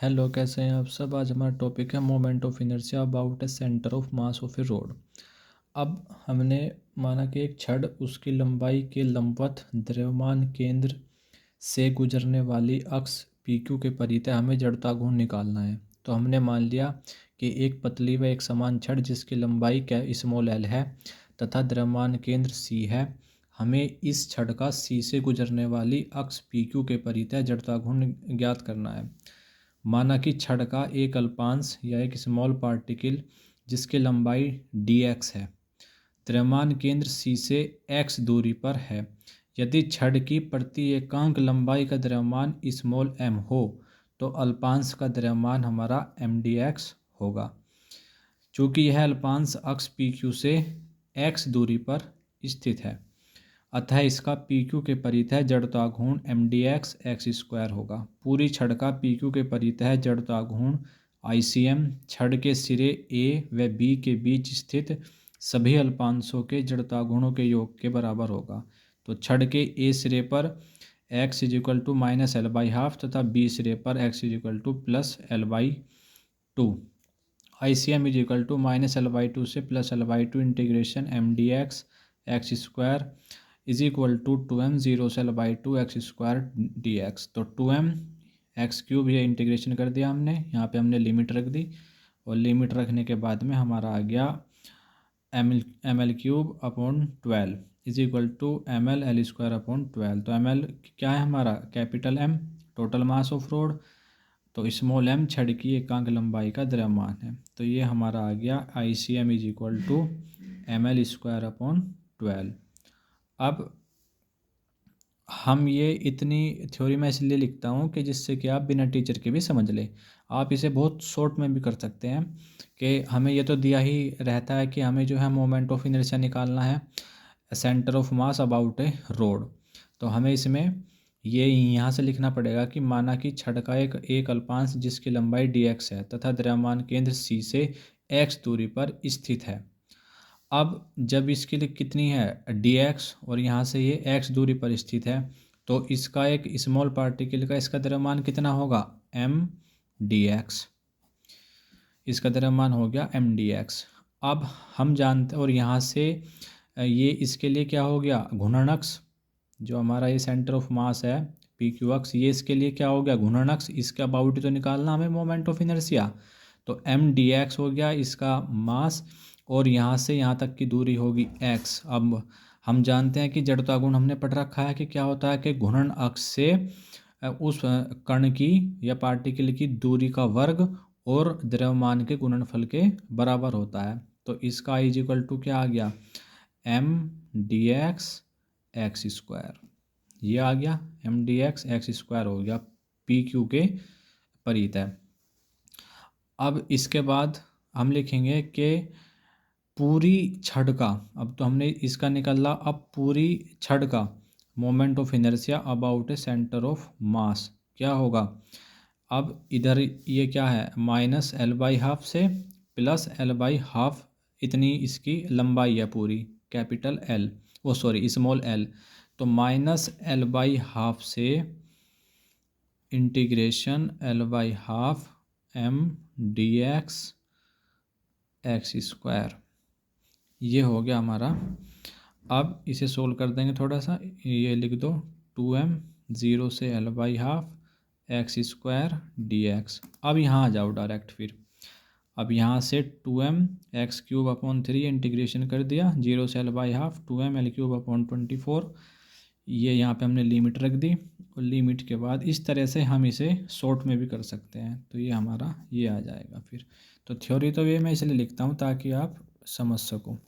Hello, कैसे हैं आप सब। आज हमारा टॉपिक है moment of inertia about A centre of mass of A road. अब हमने माना कि एक छड़ उसकी लंबाई के लंबवत द्रव्यमान केंद्र से गुजरने वाली अक्ष पी क्यू के परितः हमें जड़ता गुण निकालना है। तो हमने मान लिया कि एक पतली व एक समान छड़ जिसकी लंबाई स्मॉल एल है तथा द्रव्यमान केंद्र सी है, हमें इस छड़ का सी से गुजरने वाली अक्ष पी क्यू के परितः जड़ता गुण ज्ञात करना है। माना कि छड़ का एक अल्पांश या एक स्मॉल पार्टिकल जिसकी लंबाई dx है, द्रव्यमान केंद्र C से x दूरी पर है। यदि छड़ की प्रति एकांक लंबाई का द्रव्यमान स्मॉल m हो तो अल्पांश का द्रव्यमान हमारा mdx होगा। चूँकि यह अल्पांश अक्ष PQ से x दूरी पर स्थित है, अतः इसका PQ के परितः जड़ता घूर्ण mdx x स्क्वायर होगा। पूरी छड़ का PQ के परितः जड़ता घूर्ण ICM छड़ के सिरे A व B के बीच स्थित सभी अल्पांशों के जड़ता गुणों के योग के बराबर होगा। तो छड़ के A सिरे पर x - L/½ तथा B सिरे पर x +L/2। ICM -L/2 से +L/2 integration mdx x square = 2m 0 से L/2 x स्क्वायर dx। तो 2m x³ ये इंटीग्रेशन कर दिया हमने, यहाँ पे हमने लिमिट रख दी और लिमिट रखने के बाद में हमारा आ गया ml³/12 = ml/L²/12। तो ml क्या है हमारा, capital M total mass of road, तो स्मॉल m छड़ की एकांक लंबाई का द्रव्यमान है। तो ये हमारा आ गया ICM = ml²/12। अब हम ये इतनी थ्योरी में इसलिए लिखता हूँ कि जिससे कि आप बिना टीचर के भी समझ लें। आप इसे बहुत शॉर्ट में भी कर सकते हैं कि हमें ये तो दिया ही रहता है कि हमें जो है मोमेंट ऑफ इनर्शिया निकालना है centre of mass about A road. तो हमें इसमें ये यहाँ से लिखना पड़ेगा कि माना कि छड़ का एक अल्पांश जिसकी लंबाई dx है तथा द्रव्यमान केंद्र C से x दूरी पर स्थित है। अब जब इसके लिए कितनी है dx और यहाँ से ये x दूरी पर स्थित है, तो इसका एक स्मॉल पार्टिकल का इसका द्रव्यमान कितना होगा mdx। इसका द्रव्यमान हो गया mdx। अब हम जानते और यहाँ से ये इसके लिए क्या हो गया घूर्णन अक्ष, जो हमारा ये सेंटर ऑफ मास है PQ अक्ष, ये इसके लिए क्या हो गया घूर्णन अक्ष। इसका अबाउट तो निकालना हमें मोमेंट ऑफ इनर्शिया, तो mdx हो गया इसका मास और यहाँ से यहाँ तक की दूरी होगी x। अब हम जानते हैं कि जड़ता गुण हमने पढ़ रखा है कि क्या होता है कि घूर्णन अक्ष से उस कण की या पार्टिकल की दूरी का वर्ग और द्रव्यमान के गुणनफल के बराबर होता है। तो इसका = क्या आ गया mdx x स्क्वायर। ये आ गया mdx x स्क्वायर हो गया PQ के परितः। अब इसके बाद हम लिखेंगे कि पूरी छड़ का, अब तो हमने इसका निकाला, अब पूरी छड़ का moment of inertia about A centre of mass क्या होगा। अब इधर ये क्या है -L/½ से +L/½ इतनी इसकी लंबाई है पूरी कैपिटल L, वो सॉरी स्मॉल l। तो -L/½ से integration L/½ mdx x square, ये हो गया हमारा। अब इसे सोल्व कर देंगे थोड़ा सा, ये लिख दो 2m 0 से L/½ x स्क्वायर dx। अब यहाँ आ जाओ डायरेक्ट फिर। अब यहाँ से 2m x³/3 इंटीग्रेशन कर दिया 0 से L/½ 2m L³/24। ये यहाँ पे हमने लिमिट रख दी और लिमिट के बाद इस तरह से हम इसे शॉर्ट में भी कर सकते हैं। तो ये हमारा ये आ जाएगा फिर। तो थ्योरी तो ये मैं इसलिए लिखता हूँ ताकि आप समझ सको।